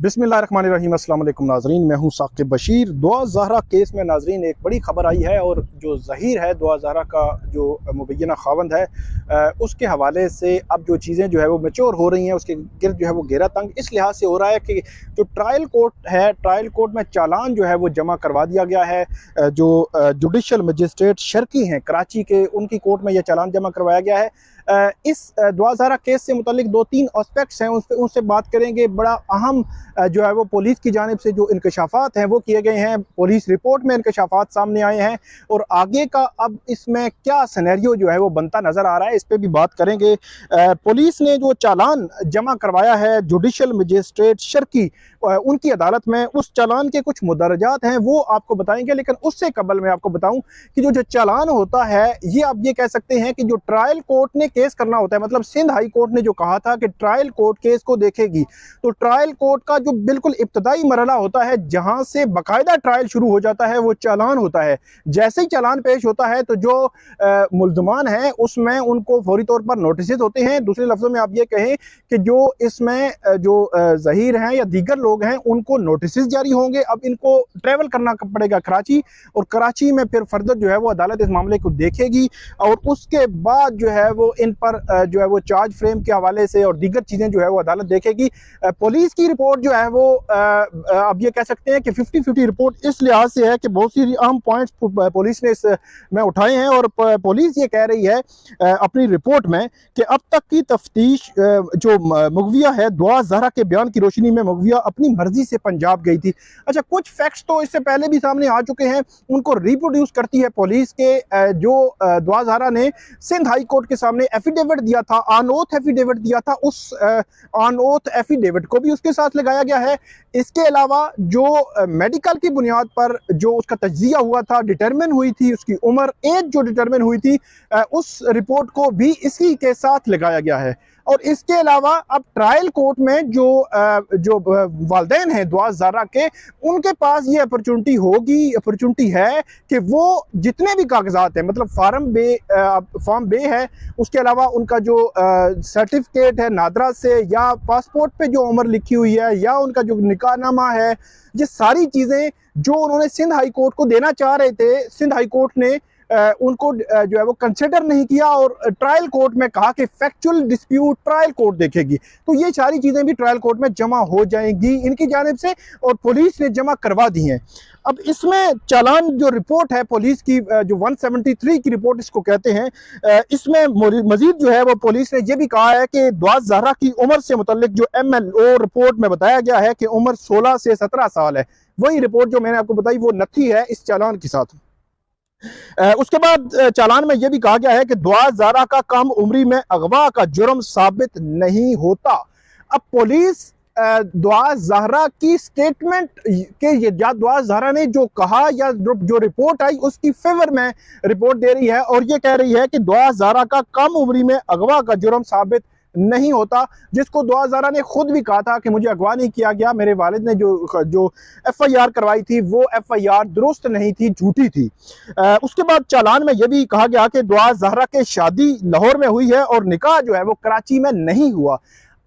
बिस्मिल्लाहिर्रहमानिर्रहीम। अस्सलाम वालेकुम नाजरीन, मैं हूं साकिब बशीर। दुआ ज़हरा केस में नाजरीन एक बड़ी खबर आई है और जो ज़हीर है दुआ ज़हरा का जो मुबैना खावंद है उसके हवाले से अब जो चीज़ें जो है वो मैच्योर हो रही हैं, उसके गिर्द जो है वो घेरा तंग इस लिहाज से हो रहा है कि जो ट्रायल कोर्ट है, ट्रायल कोर्ट में चालान जो है वो जमा करवा दिया गया है। जो जुडिशल मजिस्ट्रेट शर्की हैं कराची के, उनकी कोर्ट में यह चालान जमा करवाया गया है। इस दुआ ज़हरा केस से मुतल्लिक दो तीन एस्पेक्ट्स हैं, उनसे बात करेंगे। बड़ा अहम जो है वो पुलिस की जानिब से जो इंकशाफात हैं वो किए गए हैं, पुलिस रिपोर्ट में इंकशाफात सामने आए हैं और आगे का अब इसमें क्या सिनेरियो जो है वो बनता नज़र आ रहा है, इस पर भी बात करेंगे। पुलिस ने जो चालान जमा करवाया है जुडिशल मजिस्ट्रेट शर्की उनकी अदालत में, उस चालान के कुछ मुदरजात हैं वो आपको बताएंगे। लेकिन उससे कबल मैं आपको बताऊं कि जो चालान होता है ये आप ये कह सकते हैं कि जो ट्रायल कोर्ट ने केस करना होता है, मतलब सिंध हाई कोर्ट ने जो कहा था कि ट्रायल कोर्ट केस को देखेगी, तो ट्रायल कोर्ट का जो बिल्कुल इब्तदाई मरहला होता है जहां से बाकायदा ट्रायल शुरू हो जाता है वो चालान होता है। जैसे ही चालान पेश होता है तो जो मुल्ज़मान हैं उसमें उनको फौरी तौर पर नोटिस होते हैं। दूसरे लफ्ज़ों में आप ये कहें कि जो इसमें जो ज़हीर हैं या दीगर लोग हैं उनको नोटिस जारी होंगे। अब इनको ट्रैवल करना पड़ेगा कराची, और कराची में फिर फर्दर जो है वो अदालत इस मामले को देखेगी और उसके बाद जो है वो इन पर जो है वो चार्ज फ्रेम के हवाले से और दीगर चीज़ें जो है वो अदालत देखेगी। पुलिस की रिपोर्ट जो है वो अब ये कह सकते हैं कि 50-50 रिपोर्ट इस लिहाज से है कि बहुत सी अहम पॉइंट्स पुलिस ने इस में उठाए हैं और पुलिस ये कह रही है अपनी रिपोर्ट में कि अब तक की तफ्तीश जो मुगविया है दुआ ज़हरा के बयान की रोशनी में मुगविया अपनी मर्जी से पंजाब गई थी। अच्छा, कुछ फैक्ट्स तो इससे पहले भी सामने आ चुके हैं, उनको रिप्रोड्यूस करती है पुलिस के जो दुआ ज़हरा ने सिंध हाई कोर्ट के सामने एफिडेविट दिया था, ऑन ओथ एफिडेविट दिया था, उस ऑन ओथ एफिडेविट को भी उसके साथ लगाया गया है। इसके अलावा जो मेडिकल की बुनियाद पर जो उसका तज्जिया हुआ था, डिटरमिन हुई थी उसकी उम्र, एज जो डिटरमिन हुई थी, उस रिपोर्ट को भी इसी के साथ लगाया गया है। और इसके अलावा अब ट्रायल कोर्ट में जो वालिदैन हैं दुआ ज़हरा के, उनके पास ये अपॉर्चुनिटी है कि वो जितने भी कागजात हैं, मतलब फॉर्म बे है, उसके अलावा उनका जो सर्टिफिकेट है नादरा से, या पासपोर्ट पे जो उम्र लिखी हुई है, या उनका जो निकाहनामा है, ये सारी चीज़ें जो उन्होंने सिंध हाई कोर्ट को देना चाह रहे थे, सिंध हाई कोर्ट ने उनको जो है वो कंसिडर नहीं किया और ट्रायल कोर्ट में कहा कि फैक्चुअल डिस्प्यूट ट्रायल कोर्ट देखेगी। तो ये सारी चीज़ें भी ट्रायल कोर्ट में जमा हो जाएंगी इनकी जानिब से, और पुलिस ने जमा करवा दी हैं। अब इसमें चालान जो रिपोर्ट है पुलिस की, जो 173 की रिपोर्ट इसको कहते हैं, इसमें मजीद जो है वो पुलिस ने यह भी कहा है कि दुआ ज़हरा की उम्र से मुतल्लिक जो MLO रिपोर्ट में बताया गया है कि उम्र 16 से 17 साल है, वही रिपोर्ट जो मैंने आपको बताई वो नथी है इस चालान के साथ। उसके बाद चालान में यह भी कहा गया है कि दुआ ज़हरा का कम उम्री में अगवा का जुर्म साबित नहीं होता। अब पुलिस दुआ ज़हरा की स्टेटमेंट के या दुआ ज़हरा ने जो कहा या जो रिपोर्ट आई उसकी फेवर में रिपोर्ट दे रही है और ये कह रही है कि दुआ ज़हरा का कम उम्री में अगवा का जुर्म साबित नहीं होता, जिसको दुआ ज़हरा ने खुद भी कहा था कि मुझे अगवा नहीं किया गया, मेरे वालिद ने जो FIR करवाई थी वो FIR दुरुस्त नहीं थी, झूठी थी। उसके बाद चालान में यह भी कहा गया कि दुआ ज़हरा के शादी लाहौर में हुई है और निकाह जो है वो कराची में नहीं हुआ।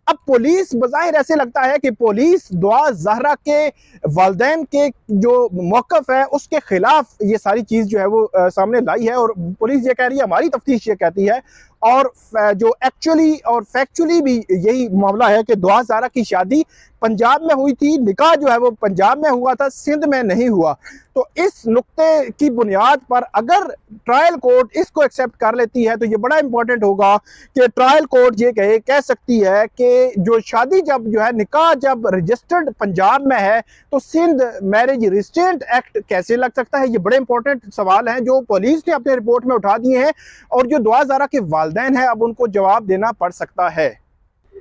अब पुलिस बज़ाहिर ऐसे लगता है कि पुलिस दुआ ज़हरा के वालिदैन के जो मौक़िफ़ है उसके खिलाफ ये सारी चीज़ जो है वो सामने लाई है, और पुलिस ये कह रही है, हमारी तफ्तीश ये कहती है, और जो एक्चुअली और फैक्चुअली भी यही मामला है कि दुआ ज़हरा की शादी पंजाब में हुई थी, निकाह जो है वो पंजाब में हुआ था, सिंध में नहीं हुआ। तो इस नुक्ते की बुनियाद पर अगर ट्रायल कोर्ट इसको एक्सेप्ट कर लेती है तो ये बड़ा इंपॉर्टेंट होगा कि ट्रायल कोर्ट ये कह सकती है कि जो शादी जब जो है निकाह जब रजिस्टर्ड पंजाब में है तो सिंध मैरिज रिस्ट्रेंट एक्ट कैसे लग सकता है। ये बड़े इंपॉर्टेंट सवाल हैं जो पुलिस ने अपने रिपोर्ट में उठा दिए हैं और जो दुआ ज़हरा के वालिदैन है अब उनको जवाब देना पड़ सकता है।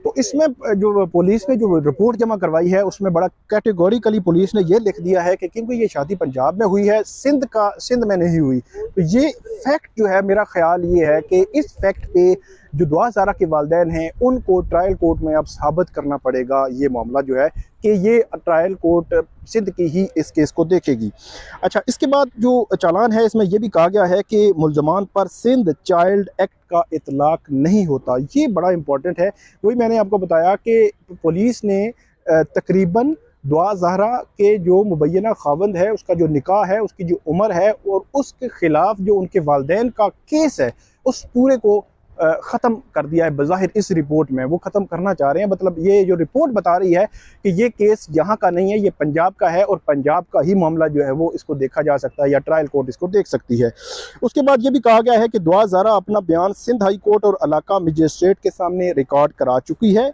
तो इसमें जो पुलिस ने जो रिपोर्ट जमा करवाई है उसमें बड़ा कैटेगोरिकली पुलिस ने ये लिख दिया है कि क्योंकि ये शादी पंजाब में हुई है, सिंध में नहीं हुई। तो ये फैक्ट जो है, मेरा ख्याल ये है कि इस फैक्ट पे जो दुआ ज़हरा के वालिदैन हैं उनको ट्रायल कोर्ट में अब साबित करना पड़ेगा ये मामला जो है कि ये ट्रायल कोर्ट सिंध की ही इस केस को देखेगी। अच्छा, इसके बाद जो चालान है इसमें यह भी कहा गया है कि मुल्ज़मान पर सिंध चाइल्ड एक्ट का इतलाक नहीं होता। ये बड़ा इंपॉर्टेंट है। वही मैंने आपको बताया कि पुलिस ने तकरीबन दुआ ज़हरा के जो मुबैना खावंद है उसका जो निकाह है, उसकी जो उम्र है और उसके ख़िलाफ़ जो उनके वालिदैन का केस है उस पूरे को ख़त्म कर दिया है बज़ाहिर इस रिपोर्ट में। वो ख़त्म करना चाह रहे हैं, मतलब ये जो रिपोर्ट बता रही है कि ये केस यहाँ का नहीं है, ये पंजाब का है और पंजाब का ही मामला जो है वो इसको देखा जा सकता है या ट्रायल कोर्ट इसको देख सकती है। उसके बाद ये भी कहा गया है कि दुआ ज़हरा अपना बयान सिंध हाई कोर्ट और इलाका मजिस्ट्रेट के सामने रिकॉर्ड करा चुकी है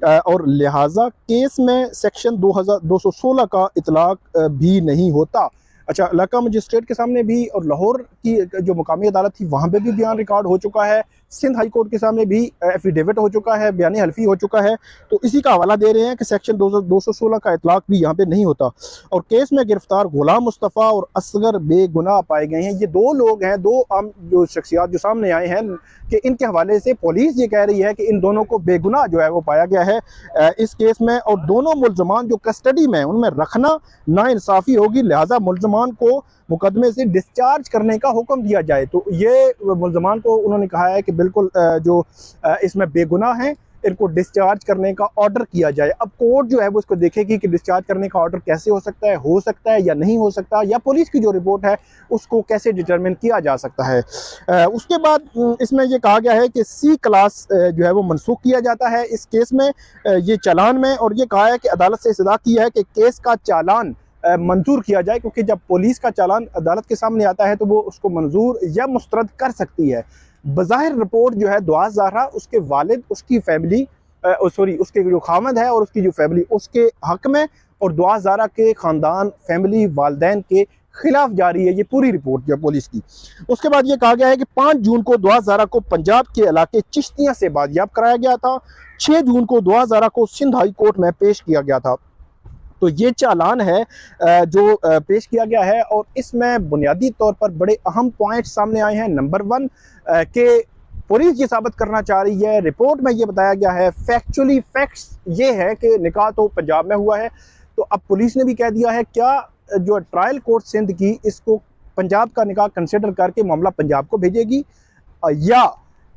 और लिहाजा केस में सेक्शन 216 का इतलाक भी नहीं होता। अच्छा, इलाका मजिस्ट्रेट के सामने भी और लाहौर की जो मुकामी अदालत थी वहाँ पे भी बयान रिकॉर्ड हो चुका है, सिंध हाई कोर्ट के सामने भी एफिडेविट हो चुका है, बयान हल्फी हो चुका है। तो इसी का हवाला दे रहे हैं कि सेक्शन 216 का इतलाक भी यहाँ पे नहीं होता। और केस में गिरफ्तार गुलाम मुस्तफ़ा और असगर बेगुनाह पाए गए हैं। ये दो लोग हैं, दो आम जो शख्सियात जो सामने आए हैं कि इनके हवाले से पुलिस ये कह रही है कि इन दोनों को बेगुनाह जो है वो पाया गया है इस केस में, और दोनों मुल्ज़मान जो कस्टडी में उनमें रखना नाइंसाफ़ी होगी, लिहाजा मुल्ज़मान को मुकदमे से डिस्चार्ज करने का हुक्म दिया जाए। तो ये मुल्ज़मान को उन्होंने कहा है कि बिल्कुल जो इसमें बेगुनाह हैं इनको डिस्चार्ज करने का ऑर्डर किया जाए। अब कोर्ट जो है वो इसको देखेगी कि डिस्चार्ज करने का ऑर्डर कैसे हो सकता है या नहीं हो सकता, या पुलिस की जो रिपोर्ट है उसको कैसे डिटरमिन किया जा सकता है। उसके बाद इसमें ये कहा गया है कि C क्लास जो है वो मनसूख किया जाता है इस केस में, ये चालान में, और ये कहा है कि अदालत से इस्तदा की है कि केस का चालान मंजूर किया जाए, क्योंकि जब पुलिस का चालान अदालत के सामने आता है तो वो उसको मंजूर या मुस्तरद कर सकती है। बज़ाहिर रिपोर्ट जो है दुआ ज़हरा उसके वालिद, उसकी फैमिली उसके जो खामद है और उसकी जो फैमिली उसके हक में, और दुआ ज़हरा के ख़ानदान, फैमिली, वालिदैन के खिलाफ जारी है ये पूरी रिपोर्ट जो है पुलिस की। उसके बाद ये कहा गया है कि 5 जून को दुआ ज़हरा को पंजाब के इलाके चिश्तियाँ से बाजियाब कराया गया था। 6 जून को दुआ ज़हरा को सिंध हाई कोर्ट में पेश किया गया था। तो ये चालान है जो पेश किया गया है, और इसमें बुनियादी तौर पर बड़े अहम पॉइंट सामने आए हैं। नंबर 1 के पुलिस ये साबित करना चाह रही है, रिपोर्ट में ये बताया गया है, फैक्ट्स ये है कि निकाह तो पंजाब में हुआ है। तो अब पुलिस ने भी कह दिया है क्या जो ट्रायल कोर्ट सिंध की इसको पंजाब का निकाह कंसिडर करके मामला पंजाब को भेजेगी, या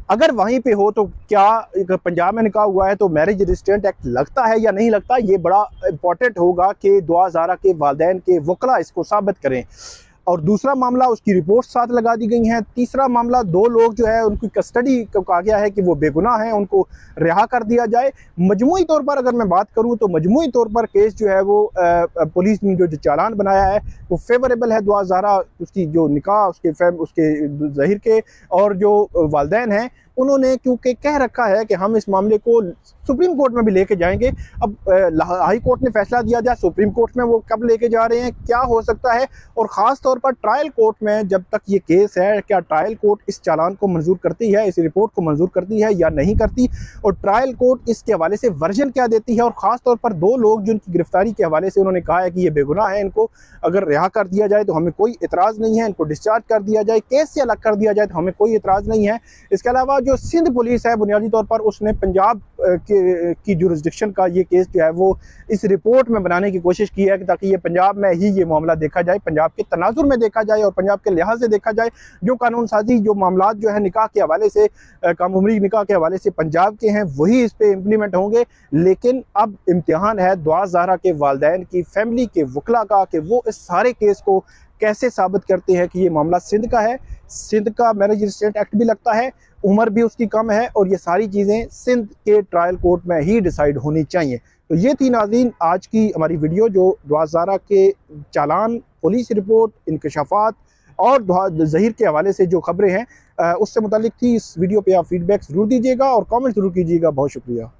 अगर वहीं पे हो तो क्या पंजाब में निकाह हुआ है तो मैरिज रजिस्ट्रेंट एक्ट लगता है या नहीं लगता। ये बड़ा इंपॉर्टेंट होगा कि दुआ ज़हरा के वालिदैन के वकला इसको साबित करें। और दूसरा मामला, उसकी रिपोर्ट साथ लगा दी गई हैं। तीसरा मामला, 2 लोग जो है उनकी कस्टडी को कहा गया है कि वो बेगुनाह हैं, उनको रिहा कर दिया जाए। मजमूई तौर पर अगर मैं बात करूं तो मजमूई तौर पर केस जो है वो पुलिस ने जो चालान बनाया है वो फेवरेबल है दुआ ज़हरा, उसकी जो निकाह उसके ज़हीर के और जो वालिदैन हैं उन्होंने क्योंकि कह रखा है कि हम इस मामले को सुप्रीम कोर्ट में भी लेके जाएंगे। अब हाई कोर्ट ने फैसला दिया जाए, सुप्रीम कोर्ट में वो कब लेके जा रहे हैं, क्या हो सकता है, और ख़ास तौर पर ट्रायल कोर्ट में जब तक ये केस है, क्या ट्रायल कोर्ट इस चालान को मंजूर करती है, इस रिपोर्ट को मंजूर करती है या नहीं करती, और ट्रायल कोर्ट इसके हवाले से वर्जन क्या देती है। और ख़ास तौर पर 2 लोग जिनकी गिरफ्तारी के हवाले से उन्होंने कहा है कि ये बेगुनाह है, इनको अगर रिहा कर दिया जाए तो हमें कोई इतराज़ नहीं है, इनको डिस्चार्ज कर दिया जाए, केस से अलग कर दिया जाए तो हमें कोई इतराज़ नहीं है। इसके अलावा जो सिंध पुलिस है बुनियादी तौर पर उसने पंजाब की जुरिस्डिक्शन का ये केस जो है वो इस रिपोर्ट में बनाने की कोशिश की है ताकि ये पंजाब में ही ये मामला देखा जाए, पंजाब के तनाजुर में देखा जाए और पंजाब के लिहाज से देखा जाए। जो कानून साजी जो मामला जो है निकाह के हवाले से, कम उम्री निकाह के हवाले से पंजाब के हैं वही इस पे इम्प्लीमेंट होंगे। लेकिन अब इम्तिहान है दुआ ज़हरा के वालिदैन की, फैमिली के वकला का, कि वो इस सारे केस को कैसे साबित करते हैं कि ये मामला सिंध का है। सिंध का मैरिज रजिस्ट्रेंट एक्ट भी लगता है, उम्र भी उसकी कम है, और ये सारी चीज़ें सिंध के ट्रायल कोर्ट में ही डिसाइड होनी चाहिए। तो ये थी नाज़रीन आज की हमारी वीडियो, जो दुआ ज़हरा के चालान, पुलिस रिपोर्ट, इंकशाफात और ज़हीर के हवाले से जो खबरें हैं उससे मुतालिक थी। इस वीडियो पे आप फीडबैक ज़रूर दीजिएगा और कमेंट ज़रूर कीजिएगा। बहुत शुक्रिया।